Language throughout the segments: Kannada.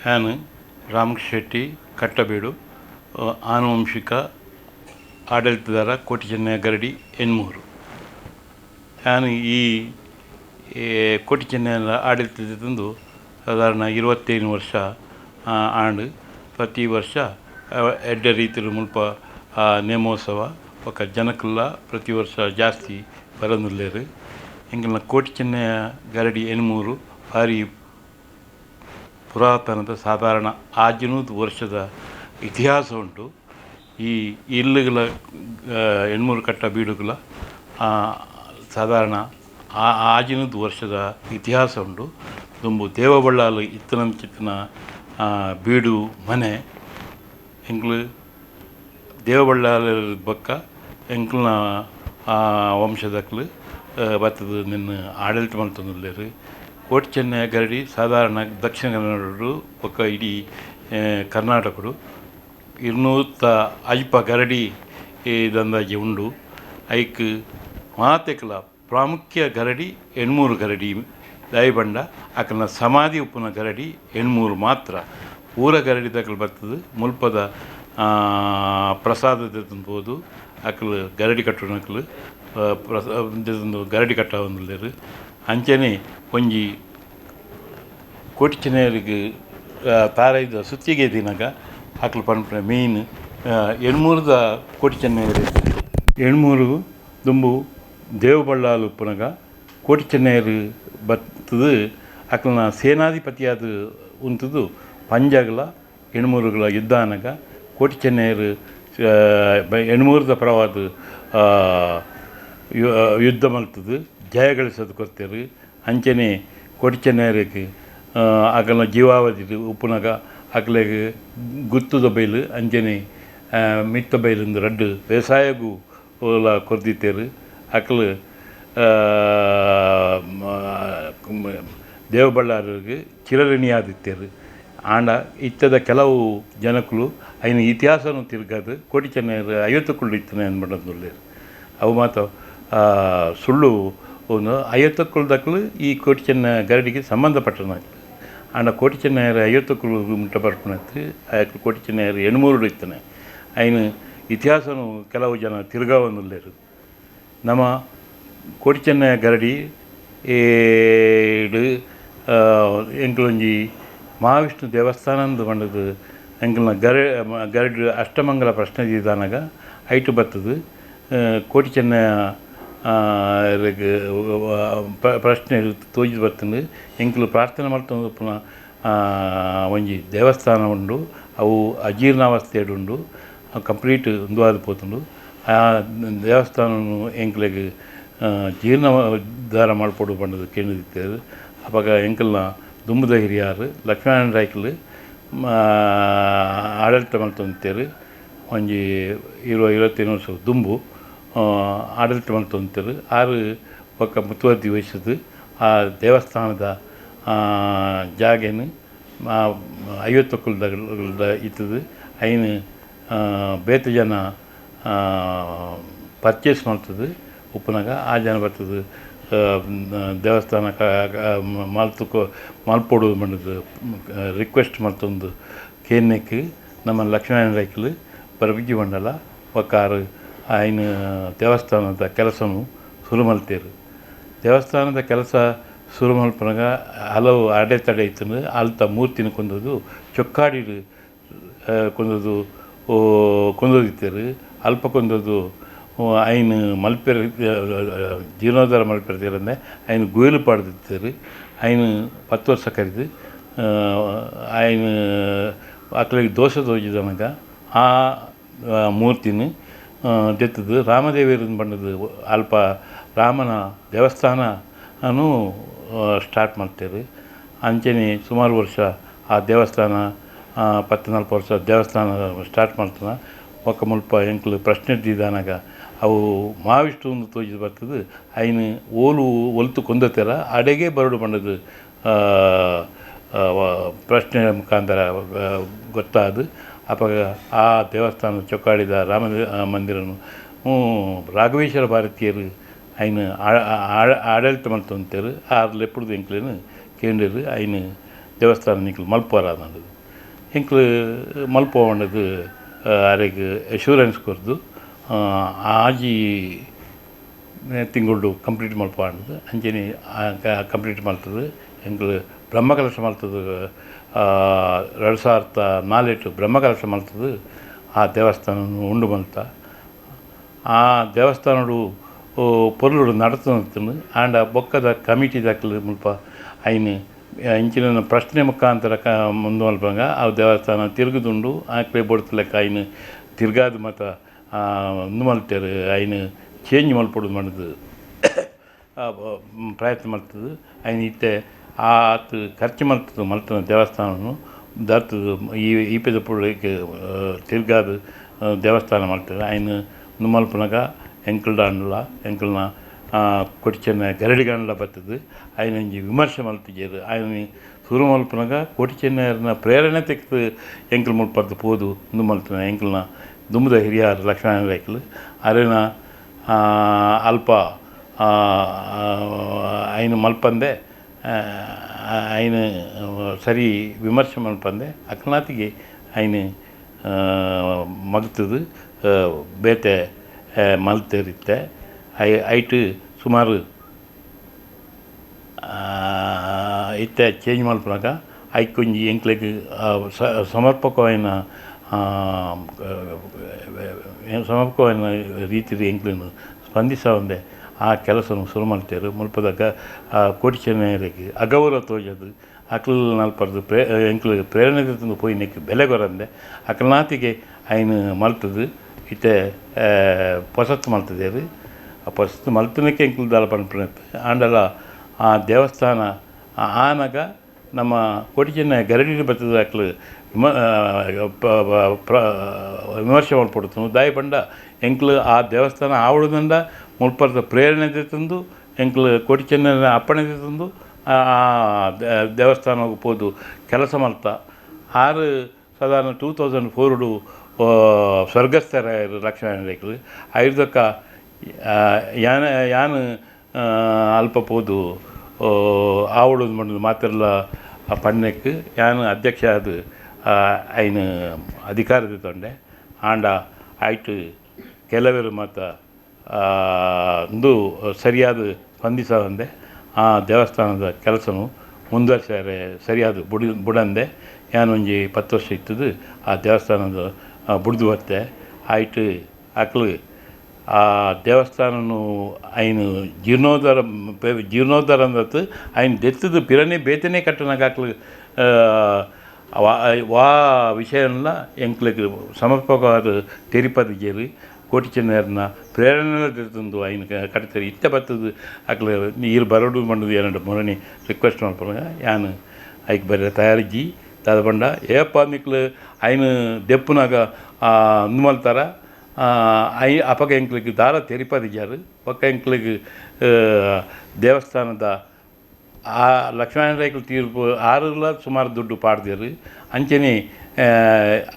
ನಾನು ರಾಮಕೃಷ್ಣ ಶೆಟ್ಟಿ ಕಟ್ಟಬೇಡು, ಆನುವಂಶಿಕ ಆಡಳಿತದಾರ, ಕೋಟಿ ಚೆನ್ನಯ್ಯ ಗರಡಿ ಎನ್ಮೂರು. ನಾನು ಈ ಕೋಟಿ ಚೆನ್ನಯ್ಯನ ಆಡಳಿತದಂದು ಸಾಧಾರಣ 25 ವರ್ಷ ಆಂಡ್ ಪ್ರತಿ ವರ್ಷ ಎಡ್ಡೆ ರೀತಿಯಲ್ಲಿ ಮುಲ್ಪ ನೇಮೋತ್ಸವ ಒಕ್ಕ ಜನಕ್ಕೆಲ್ಲ ಪ್ರತಿ ವರ್ಷ ಜಾಸ್ತಿ ಬರೋದಿಲ್ಲೇರು. ಎಂಗಿನ ಕೋಟಿ ಚೆನ್ನಯ್ಯ ಗರಡಿ ಎನ್ಮೂರು ಭಾರಿ ಪುರಾತನದ ಸಾಧಾರಣ 500 ವರ್ಷದ ಇತಿಹಾಸ ಉಂಟು. ಈ ಇಲ್ಲುಗಳ ಎಣ್ಮೂರು ಕಟ್ಟ ಬೀಡುಗಳ ಸಾಧಾರಣ 500 ವರ್ಷದ ಇತಿಹಾಸ ಉಂಟು. ದುಂಬು ದೇವಬಳ್ಳಾಲು ಇತ್ತನ ಬೀಡು ಮನೆ ಎಂಕ್ಲು ದೇವಬಳ್ಳಾಲ ಬೊಕ್ಕ ಎಂಕ್ಲನ ವಂಶದಕ್ಲು ಬತ್ತದು ನಿನ್ನ ಆಡಳಿತ ಮಲ್ತೊಂದುಲ್ಲೇರು. ಕೋಟಿ ಚೆನ್ನಯ್ಯ ಗರಡಿ ಸಾಧಾರಣ ದಕ್ಷಿಣ ಕನ್ನಡ ಬೊಕ್ಕ ಇಡೀ ಕರ್ನಾಟಕಡು 200 ಅಲ್ಪ ಗರಡಿ ದಂದಾಜಿ ಉಂಡು. ಐಕ್ ಮಾತೆಕ್ಲ ಪ್ರಾಮುಖ್ಯ ಗರಡಿ ಎಣ್ಮೂರು ಗರಡಿ ದಯಬಂಡ ಅಕಲ್ನ ಸಮಾಧಿ ಉಪ್ಪುನ ಗರಡಿ ಎಣ್ಮೂರು ಮಾತ್ರ. ಪೂರ ಗರಡಿ ತಕಲು ಬರ್ತದೆ ಮುಲ್ಪದ ಪ್ರಸಾದ ತಿಂಬೋದು. ಅಕಲು ಗರಡಿ ಕಟ್ಟುನಕಲು ಗರಡಿ ಕಟ್ಟ ಒಂದುಲ್ಲೇರು. ಅಂಚನೆ ಒಂಜಿ ಕೋಟಿ ಚೆನ್ನಯ್ಯರಿಗೆ ತಾರೈದ ಸುತ್ತಿಗೆ ದಿನಗ ಅಕ್ಲು ಪನ್ಪುನ ಮೇಯ್ನ್ ಎಣ್ಮೂರದ ಕೋಟಿ ಚೆನ್ನಯ್ಯರು. ಎಣ್ಮೂರು ದುಂಬು ದೇವಬಳ್ಳಾಲು ಉಪ್ಪುನಗ ಕೋಟಿ ಚೆನ್ನಯ್ಯರು ಬತ್ತದು ಅಕ್ಲನ ಸೇನಾಧಿಪತಿಯಾದ ಉಂತದು ಪಂಜಗಳ ಎಣ್ಮೂರುಗಳ ಯುದ್ಧ ಅನ್ನಗ ಕೋಟಿ ಚೆನ್ನಯ್ಯರು ಎಣ್ಮೂರದ ಪರವಾದ ಯುದ್ಧ ಮಲ್ತದು ಜಯ ಗಳಿಸೋದು ಕೊರ್ತೇರು. ಅಂಚನೆ ಕೋಟಿ ಚೆನ್ನಯ್ಯರಿಗೆ ಅಕಲ್ನ ಜೀವಾವಧಿ ಉಪ್ಪುನಗ ಅಕ್ಲೆಗೆ ಗುತ್ತುದ ಬೈಲು ಅಂಚನೆ ಮಿತ್ತ ಬೈಲಿಂದ ರಡ್ಡು ವ್ಯವಸಾಯಗೂ ಕೊರ್ದಿತ್ತೇರು. ಅಕ್ಲು ದೇವಬಳ್ಳಾರಿಗೆ ಚಿರಋಣಿಯಾದಿತ್ತೇರು. ಆಂಡ ಇತ್ತದ ಕೆಲವು ಜನಕ್ಕಳು ಐನ ಇತಿಹಾಸನೂ ತಿರ್ಗದು ಕೋಟಿ ಚೆನ್ನಯ್ಯರು 50 ಕುಳ್ಳು ಇತ್ತನೆ ಅಂದ್ಬಿಟ್ಟಂದುಲ್ಲೇರು. ಅವು ಮಾತ್ರ ಸುಳ್ಳು. ಒಂದು 50 ಕುಳ್ದಕ್ಕಳು ಈ ಕೋಟಿ ಚೆನ್ನಯ್ಯ ಗರಡಿಗೆ ಸಂಬಂಧಪಟ್ಟನಾಗ್ತದೆ. ಆಂಡ ಕೋಟಿ ಚೆನ್ನಯ್ಯರು 50 ಕುಳ್ಳು ಮುಟ್ಟ ಬರ್ಪಣತ್ತು ಆಯ್ತು. ಕೋಟಿ ಚೆನ್ನಯ್ಯರು ಎಣ್ಮೂರು ಇತ್ತಾನೆ. ಐನು ಇತಿಹಾಸನೂ ಕೆಲವು ಜನ ತಿರ್ಗಾವನ್ನುಲ್ಲೇರು. ನಮ್ಮ ಕೋಟಿ ಚೆನ್ನಯ್ಯ ಗರಡಿ ಎಂಕ್ಲೊಂಜಿ ಮಹಾವಿಷ್ಣು ದೇವಸ್ಥಾನದ ಬಂಡದು ಎಂಕ್ಲನ ಗರಡಿ ಅಷ್ಟಮಂಗಲ ಪ್ರಶ್ನೆ ಇದಾನಾಗ ಐಟು ಬರ್ತದೆ. ಕೋಟಿ ಚೆನ್ನಯ್ಯ ಪ್ರಶ್ನೆ ತೋಜಿ ಬರ್ತಂದು ಎಂಕ್ಲು ಪ್ರಾರ್ಥನೆ ಮಾಡ್ತಂದು ಪುನಃ ಒಂಜಿ ದೇವಸ್ಥಾನ ಉಂಡು. ಅವು ಅಜೀರ್ಣಾವಸ್ಥೆಡುಂಡು, ಕಂಪ್ಲೀಟ್ ಉಂದುವಾದ ಪೋತುಂಡು. ಆ ದೇವಸ್ಥಾನ ಎಂಕ್ಲೆಗೆ ಜೀರ್ಣೋದ್ಧಾರ ಮಾಡ್ಕೊಡು ಬಂಡದು ಕೇಳಿದ್ದೇವೆ. ಅವಾಗ ಎಂಕಲ್ನ ದುಂಬುದ ಹಿರಿಯಾರು ಲಕ್ಷ್ಮೀನಾರಾಯಣ ರಾಯ್ಕಲ್ ಆಡಳಿತ ಮಲ್ತೊಂತೇರು. ಒಂಜಿ 20-25 ವರ್ಷ ದುಂಬು ಆಡಳಿತ ಮಲ್ತೊಂತೇರು. ಆರು ಪಕ್ಕ ಮುತುವರ್ಜಿ ವಹಿಸಿದ್ದು ಆ ದೇವಸ್ಥಾನದ ಜಾಗೇನು 50 ಕುಳ್ದ ಇತ್ತದು. ಐನು ಬೇತ ಜನ ಪರ್ಚೇಸ್ ಮಾಡ್ತದೆ ಉಪ್ಪನಾಗ. ಆ ಜನ ಬರ್ತದೆ ದೇವಸ್ಥಾನ ಮಲ್ಪೊಡು ಬಂದದ್ದು ರಿಕ್ವೆಸ್ಟ್ ಮಲ್ತೊಂದು ಕೇನ್ನೆಕ್ ನಮ್ಮ ಲಕ್ಷ್ಮೀನಾರಾಯಣ ರಾಯ್ಕಲ್ ಬರಬಿಜ್ಜಿ ಬಂಡಲ ಒಕ್ಕಾರು ಐನು ದೇವಸ್ಥಾನದ ಕೆಲಸನೂ ಶುರು ಮಲ್ತೇರು. ದೇವಸ್ಥಾನದ ಕೆಲಸ ಶುರು ಮಲ್ಪನಾಗ ಹಲವು ಅಡೆತಡೆ ಇತ್ತು. ಅಲ್ತ ಮೂರ್ತಿನ ಕೊಂದದು ಚೊಕ್ಕಾಡಿಡು ಕೊಂದದು ಕೊಂದೋದಿತ್ತೇರು. ಅಲ್ಪ ಕೊಂದದು ಐನು ಮಲ್ಪೆರ ಜೀರ್ಣೋದ್ಧಾರ ಮಲ್ಪೆರ್ತೀರಂದೆ ಐನು ಗೋಯ್ಲು ಪಾಡ್ದಿತ್ತೇರು. ಐನು 10 ವರ್ಷ ಕರೆದು ಐನು ಅಕ್ಲಿಗೆ ದೋಷ ತೋಜಿದನಗ ಆ ಮೂರ್ತಿನ ದೆತ್ತದು ರಾಮದೇವಿಯರನ್ನು ಬಂದದ್ದು ಅಲ್ಪ ರಾಮನ ದೇವಸ್ಥಾನನೂ ಸ್ಟಾರ್ಟ್ ಮಾಡ್ತೇವೆ. ಅಂಚನೆ ಸುಮಾರು ವರ್ಷ ಆ ದೇವಸ್ಥಾನ 14 ವರ್ಷ ದೇವಸ್ಥಾನ ಸ್ಟಾರ್ಟ್ ಮಾಡ್ತಾನೆ. ಒಕ್ಕ ಮುಲ್ಪ ಎಂಕ್ಲು ಪ್ರಶ್ನೆ ಇದ್ದಿದ್ದಾನಾಗ ಅವು ಮಹಾವಿಷ್ಣು ಒಂದು ತೋಜಿದು ಬರ್ತದೆ. ಐನು ಓಲು ಒಲ್ತು ಕೊಂದತೆರ ಅಡೆಗೆ ಬರಡು ಬಂಡದು ಪ್ರಶ್ನೆ ಮುಖಾಂತರ ಗೊತ್ತಾದು. ಅವಾಗ ಆ ದೇವಸ್ಥಾನ ಚೊಕ್ಕಾಡಿದ ರಾಮ ಮಂದಿರನು ರಾಘವೇಶ್ವರ ಭಾರತೀಯರು ಐನು ಆಡಳಿತ ಮಲ್ತೊಂತೇರು. ಆರ್ಲೆಪ್ಪುಡು ಎಂಕ್ಲೇನು ಕೇಂದ್ರ ಐನು ದೇವಸ್ಥಾನ ನಿಂಕಲು ಮಲ್ಪೋರ ಅನ್ನೋದು ಇಂಕ್ಲು ಮಲ್ಪೋಂಡದು ಅರೆಗ್ ಅಶ್ಯೂರೆನ್ಸ್ ಕೊರ್ದು ಆಜಿ ತಿಂಗಳು ಕಂಪ್ಲೀಟ್ ಮಲ್ಪೋಂಡದು ಅಂಚನೆ ಕಂಪ್ಲೀಟ್ ಮಲ್ತದು ಎಂಕ್ಲು ಬ್ರಹ್ಮಕಲಶ ಮಲ್ತದು 2004 ಬ್ರಹ್ಮಕಲಶ ಮಲ್ತದು ಆ ದೇವಸ್ಥಾನ ಉಂಡು ಮಲ್ತ ಆ ದೇವಸ್ಥಾನಡು ಪೊರ್ಲುಡು ನಡತುನು ಆಂಡ ಬೊಕ್ಕದ ಕಮಿಟಿ ದಾಖಲು ಮುಲ್ಪ ಐನು ಇಂಚಿನ ಪ್ರಶ್ನೆ ಮುಖಾಂತರ ಮುಂದೆ ಮಲ್ಪಂಗ ಆ ದೇವಸ್ಥಾನ ತಿರುಗುದುಂಡು ಆಕಡೆ ಬೊಡ್ತು ಲೆಕ್ಕ ಐನು ತಿರ್ಗಾದು ಮತ್ತು ಒಂದು ಮಲ್ತೇರು ಐನು ಚೇಂಜ್ ಮಲ್ಪೊಡು ಮಾಡೋದು ಪ್ರಯತ್ನ ಮಾಡ್ತದೆ ಐನು ಇತ್ತೆ ಆತು ಖರ್ಚು ಮಲ್ತದು ಮಲ್ತನ ದೇವಸ್ಥಾನನು ದಾತದು ಈ ಪೆದ ಪುಳಿಗೆ ತಿರ್ಗಾದು ದೇವಸ್ಥಾನ ಮಾಡ್ತಾರೆ ಐನು ಒಂದು ಮಲ್ಪನಾಗ ಎಂಕಲ್ನ ಕೊಟ್ಟಿಚೆನ್ನ ಗರಡಿಗಂಡ್ಲ ಬರ್ತದೆ ಐನಂಜಿ ವಿಮರ್ಶೆ ಮಲ್ತಿಜೇರು ಐನ ಸುರು ಮಲ್ಪನಾಗ ಕೊಟ್ಟಿಚೆನ್ನರ್ನ ಪ್ರೇರಣೆ ತೆಗೆದು ಎಂಕಲ್ ಮುಲ್ಪದ್ದು ಪೋದು ಒಂದು ಮಲ್ತನ ಎಂಕಲ್ನ ದುಂಬದ ಹಿರಿಯರು ಲಕ್ಷ್ಮಣ ರೇಖಲು ಅರೇನ ಅಲ್ಪ ಐನು ಮಲ್ಪಂದೆ ಐನು ಸರಿ ವಿಮರ್ಶೆ ಮಲ್ಪಂದೆ ಅಕ್ನಾತಿಗೆ ಐನು ಮಗ್ತದು ಬೇತೆ ಮಲ್ತಿರುತ್ತೆ ಐಟು ಸುಮಾರು ಇತ್ತೆ ಚೇಂಜ್ ಮಲ್ಪನಾಗ ಐಕೊಂಜಿ ಎಂಕ್ಲೆಗ್ ಸಮರ್ಪಕವಾದ ರೀತಿಯಲ್ಲಿ ಎಂಕ್ಲನ್ನು ಸ್ಪಂದಿಸವಂದೆ ಆ ಕೆಲಸವನ್ನು ಶುರು ಮಾಡ್ತಾರೆ ಮುಲ್ಪದಾಗ ಕೋಟಿಚೆನ್ನರಿಗೆ ಅಗೌರವ ತೋಜದು ಅಕ್ಲು ನಲ್ಪರ್ದು ಎಂಕ್ಲು ಪ್ರೇರಣೆ ತಂದು ಪೋಯಿ ನೆಕ್ ಬೆಲೆ ಕೊರಂದೆ ಅಕ್ಲನಾತಿಗೆ ಐನು ಮಲ್ತದು ಇತ್ತೆ ಪೊಸತ್ತು ಮಲ್ತದೇರು ಆ ಪೊಸತ್ತು ಮಲ್ತನಕ್ಕೆ ಎಂಕ್ಲು ದಾಲ ಪನ್ಪುಣತ್ತು ಆಂಡಲ ಆ ದೇವಸ್ಥಾನ ಆನಾಗ ನಮ್ಮ ಕೋಟಿಚೆನ್ನ ಗರಡಿ ಬರ್ತದ ಅಕ್ಲು ವಿಮರ್ಶೆ ಮಾಡ್ಕೊಡ್ತು ದಾಯಿ ಬಂಡ ಎಂಕ್ಲು ಆ ದೇವಸ್ಥಾನ ಆವಡದಂಡ ಮುಲ್ಪರ್ದ ಪ್ರೇರಣೆ ತಂದು ಎಂಕ್ಲು ಕೋಟಿಚೆನ್ನ ಅಪ್ಪಣೆ ತಂದು ಆ ದೇವಸ್ಥಾನ ಹೋಗ್ಬೋದು ಕೆಲಸ ಮಲ್ತ ಆರು ಸಾಧಾರಣ 2004 ಸ್ವರ್ಗಸ್ಥರಾಯರು ಲಕ್ಷ್ಮಣ ರೇಖಲು ಐದಕ್ಕ ಯಾನು ಅಲ್ಪ ಪೋದು ಆವಡೋದು ಮಾಡೋದು ಮಾತೆಲ್ಲ ಪಣ್ಣಕ್ಕೆ ಯಾನು ಅಧ್ಯಕ್ಷ ಅದು ಐನು ಅಧಿಕಾರದ ತೊಂಡೆ ಆಂಡ ಆಯ್ತು ಕೆಲವರು ಮತ್ತು ಒಂದು ಸರಿಯಾದ ಸ್ಪಂದಿಸವಂದೆ ಆ ದೇವಸ್ಥಾನದ ಕೆಲಸನು ಮುಂದುವರ್ಸಾರೆ ಸರಿಯಾದ ಬುಡಂದೆ ಯಾನೊಂಜಿ 10 ವರ್ಷ ಇತ್ತದು ಆ ದೇವಸ್ಥಾನದ ಬುಡ್ದು ಬತ್ತೆ ಆಯ್ತು ಅಕ್ಲು ಆ ದೇವಸ್ಥಾನನು ಐನು ಜೀರ್ಣೋದ್ಧಾರ ಅಂದತ್ತು ಐನು ದೆತ್ತದು ಪಿರನೆ ಬೇತನೆ ಕಟ್ಟನಾಗ ಅಕ್ಲು ವಾ ವಿಷಯನ ಎಂಕ್ಲಿಗೆ ಸಮರ್ಪಕವಾದ ತೆರಿಪದಿಗೇರಿ ಕೋಟಿಚೆನ್ನರ್ನ ಪ್ರೇರಣೆ ತಂದು ಐನು ಕಟ್ತಾರೆ ಇತ್ತೆ ಬರ್ತದು ಅಕ್ಲು ನೀರು ಬರೋಡು ಮಾಡೋದು ಎರಡು ಮೊರನೆ ರಿಕ್ವೆಸ್ಟ್ ಮಾಡ್ಕೊಂಡಾಗ ಯಾನು ಐಕ್ ಬರೀ ತಯಾರಿಜಿ ದಾದ ಬಂಡ ಏಪ್ಪ ನಿಕ್ಲು ಐನು ದೆಪ್ಪನಾಗ ಮಲ್ತಾರ ಅಪಗ ಎಂಕ್ಲಿಗೆ ದಾರ ತೆರಿಪದಿಜಾರು ಪಕ್ಕ ಎಂಕ್ಲಿಗೆ ದೇವಸ್ಥಾನದ ಆ ಲಕ್ಷ್ಮಣ ರೇಖಲು ತೀರ್ಪು ಆರಲ್ಲ ಸುಮಾರು ದುಡ್ಡು ಪಾಡ್ದಿರು ಅಂಚನೆ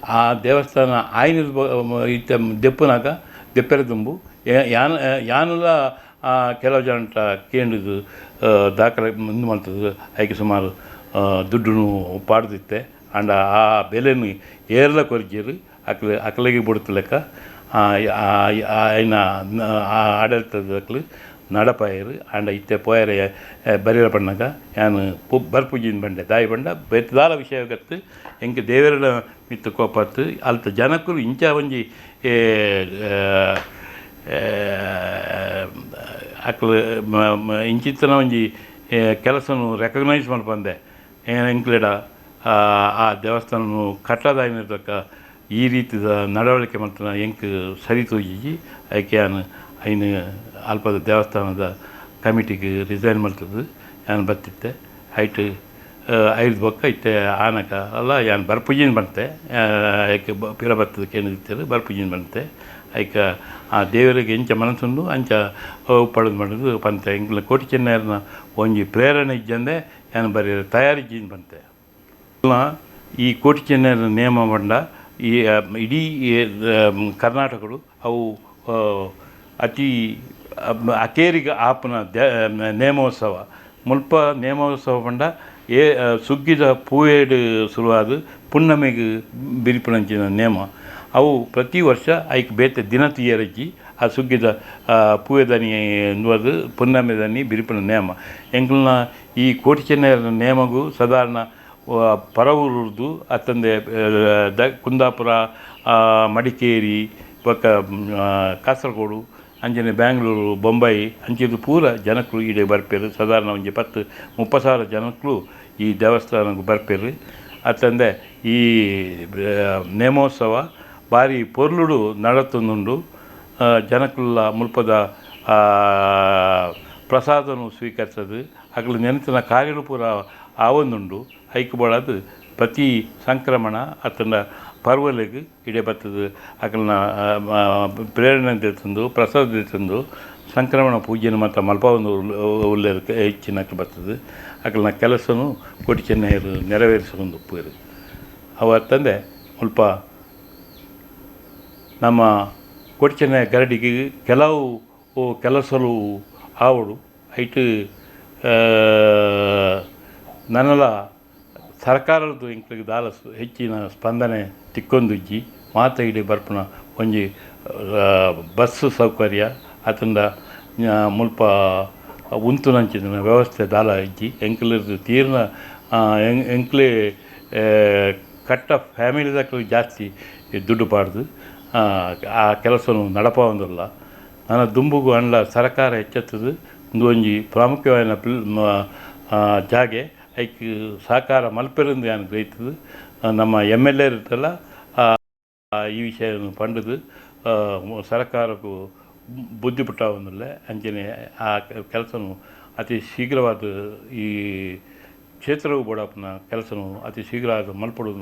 ಆ ದೇವಸ್ಥಾನ ಆಯ್ನ ಇತ್ತ ದೆಪ್ಪನಾಗ ದೆಪ್ಪೆರೆ ತುಂಬು ಯಾನೆಲ್ಲ ಕೆಲವು ಜನ ಕೇಂದ್ರದು ದಾಖಲೆ ಮುಂದೆ ಮಾಡ್ತದೆ ಅದಕ್ಕೆ ಸುಮಾರು ದುಡ್ಡು ಪಾಡ್ದಿತ್ತೆ ಅಂಡ ಆ ಬೆಲೆನು ಏರ್ಲ ಕೊರ್ಜಿರು ಅಕ್ಲಿಗೆ ಬಿಡ್ತು ಲೆಕ್ಕ ಐನ ಆಡಳಿತದಕ್ಲು ನಡಪಾಯರು ಅಂಡ ಇತ್ತೆ ಪೋಯರೆ ಬರೀರ ಪಣ್ಣಾಗ ಯಾನು ಬರ್ಪುಜಿನ ಬಂಡೆ ದಾಯಿ ಬಂಡ ಬೆತ್ತದಾಲ ವಿಷಯ ಗತ್ತು ಎಂಗೆ ದೇವರ ಮಿತ್ತು ಕೋಪತ್ತು ಅಲ್ತ ಜನಕ್ಕೂ ಇಂಚ ಒಂಜಿ ಅಕ್ಲು ಇಂಚಿತ್ತನ ಒಂಜಿ ಕೆಲಸನು ರೆಕಗ್ನೈಸ್ ಮಾಡ್ಬಂದೆ ಎಂಕ್ಲೆಡ ಆ ದೇವಸ್ಥಾನ ಕಟ್ಟದಾಯಿನಕ್ಕ ಈ ರೀತಿಯ ನಡವಳಿಕೆ ಮಾಡ್ತಾನೆ ಎಂಕ್ ಸರಿ ತೋಜಿ ಅದಕ್ಕೆ ನಾನು ಐನು ಅಲ್ಪದ ದೇವಸ್ಥಾನದ ಕಮಿಟಿಗೆ ರಿಸೈನ್ ಮಾಡ್ತದ್ದು ನಾನು ಬರ್ತಿದ್ದೆ ಹೈಟ್ ಐದು ಬೊಕ್ಕ ಇತ್ತೆ ಆನಕ ಅಲ್ಲ ಯಾನು ಬರ್ಪೂಜಿನ ಬಂತೆ ಅದಕ್ಕೆ ಪಿರ ಬರ್ತದಕ್ಕೆ ಏನಿರ್ತಾರೆ ಬರ್ಪೂಜಿನ ಬಂತೆ ಅದಕ್ಕೆ ಆ ದೇವರಿಗೆ ಎಂಚ ಮನಸ್ಸುಂಡು ಅಂಚ ಪಡೆದು ಮಾಡೋದು ಪಂತೆ ಎಂಗ್ಲ ಕೋಟಿಚೆನ್ನರ್ನ ಒಂಜಿ ಪ್ರೇರಣೆ ಇಜ್ಜಂದೆ ಯಾನು ಬರೀ ತಯಾರಿಜಿನ ಬಂತೆ ಈ ಕೋಟಿಚೆನ್ನರ ನೇಮ ಬಂಡ ಈ ಇಡೀ ಕರ್ನಾಟಕಡು ಅವು ಅತಿ ಅಕೇರಿಗೆ ಆಪನ ನೇಮೋತ್ಸವ ಮುಲ್ಪ ನೇಮೋತ್ಸವ ಬಂಡ ಸುಗ್ಗಿದ ಪೂವೇಡು ಶುರುವಾದ ಪುಣ್ಣಮೆಗೆ ಬಿರಿಪುನಂಚಿನ ನೇಮ ಅವು ಪ್ರತಿ ವರ್ಷ ಐಕ್ ಬೇತೆ ದಿನ ತೀಯರಜ್ಜಿ ಆ ಸುಗ್ಗಿದ ಪೂವೆದನಿ ಎನ್ನುವುದು ಪುನ್ನಮೆ ದನಿ ಬಿರಿಪುನ ನೇಮ ಎಂಕ್ಲನ ಈ ಕೋಟಿ ಚೆನ್ನೈರ ನೇಮಗೂ ಸಾಧಾರಣ ಪರವೂರುದು ಅತ್ತಂದೆ ಕುಂದಾಪುರ ಮಡಿಕೇರಿ ಪಕ್ಕ ಕಾಸರಗೋಡು ಅಂಚನೆ ಬ್ಯಾಂಗ್ಳೂರು ಬೊಂಬೈ ಅಂಚಿದು ಪೂರ ಜನಕ್ಕಳು ಈಡೆ ಬರ್ಪೇರು ಸಾಧಾರಣ ಒಂಜಿ 10-30 ಸಾವಿರ ಜನಕ್ಕಳು ಈ ದೇವಸ್ಥಾನಕ್ಕೆ ಬರ್ಪೇರು ಅತ್ತಂದೆ ಈ ನೇಮೋತ್ಸವ ಭಾರಿ ಪೊರ್ಲುಡು ನಡತುಂದುಂಡು ಜನಕ್ಕುಲ್ಲ ಮುಲ್ಪದ ಪ್ರಸಾದನು ಸ್ವೀಕರಿಸದು ಅಕಲು ನೆನಪಿನ ಕಾರ್ಯಗಳು ಪೂರ ಆವೊಂದುಂಡು ಐಕ್ ಬೋಳದು ಪ್ರತಿ ಸಂಕ್ರಮಣ ಅತ್ತಂಡ ಪರ್ವಲೆಗ್ ಇಡೆ ಬರ್ತದೆ ಅಕಲ್ನ ಪ್ರೇರಣೆ ತಿಳ್ತಂದು ಪ್ರಸಾದ ತಿಳ್ತಂದು ಸಂಕ್ರಮಣ ಪೂಜೆನ ಮತ್ತು ಮಲ್ಪ ಒಂದು ಒಳ್ಳೆಯ ಹೆಚ್ಚಿನಕ್ಕೆ ಬರ್ತದೆ ಅಕಲ್ನ ಕೆಲಸನು ಕೋಟಿ ಚೆನ್ನೈರು ನೆರವೇರಿಸಿಕೊಂಡು ಪೂರು ಅವು ಅತ್ತಂದೆ ಮುಲ್ಪ ನಮ್ಮ ಕೋಟಿ ಚೆನ್ನೈ ಗರಡಿಗೆ ಕೆಲವು ಕೆಲಸಲು ಆವಡು ಐಟ್ ನನ್ನಲ ಸರ್ಕಾರದ್ದು ಇಂಕ್ಲಿಗೆ ದಾಲ ಹೆಚ್ಚಿನ ಸ್ಪಂದನೆ ತಿಕ್ಕೊಂದುಜ್ಜಿ ಮಾತ ಇಡೀ ಬರ್ಪುನ ಒಂಜಿ ಬಸ್ಸು ಸೌಕರ್ಯ ಅತಂಡ ಮುಲ್ಪ ಉಂತುನಂಚಿನ ವ್ಯವಸ್ಥೆ ದಾಲ ಇಜ್ಜಿ ಎಂಕ್ಲದ್ದು ತೀರ್ನ ಎಂಕ್ಲೆ ಕಟ್ಟ ಫ್ಯಾಮಿಲಿದಕ್ಕೂ ಜಾಸ್ತಿ ದುಡ್ಡು ಪಾಡ್ದು ಆ ಕೆಲಸನು ನಡಪಾವಂದಿಲ್ಲ ನನ್ನ ದುಂಬುಗು ಅಂಡ್ಲ ಸರ್ಕಾರ ಎಚ್ಚೆತ್ತದು ಒಂಜಿ ಪ್ರಾಮುಖ್ಯವಾದ ಜಾಗೆ ಐಕ್ ಸಹಕಾರ ಮಲ್ಪೆರಿಂದ ಏನು ಗ್ರಹಿತದು ನಮ್ಮ MLA ಇರ್ತಲ್ಲ ಈ ವಿಷಯವನ್ನು ಪಂಡದು ಸರ್ಕಾರಕ್ಕೂ ಬುದ್ಧಿ ಪುಟ್ಟಾವಂದಿಲ್ಲ ಅಂಚನೆ ಆ ಕೆಲಸನು ಅತಿ ಶೀಘ್ರವಾದ ಈ ಕ್ಷೇತ್ರವು ಬೋಡಪ್ಪನ ಕೆಲಸನು ಅತಿ ಶೀಘ್ರವಾದ ಮಲ್ಪಡುವುದು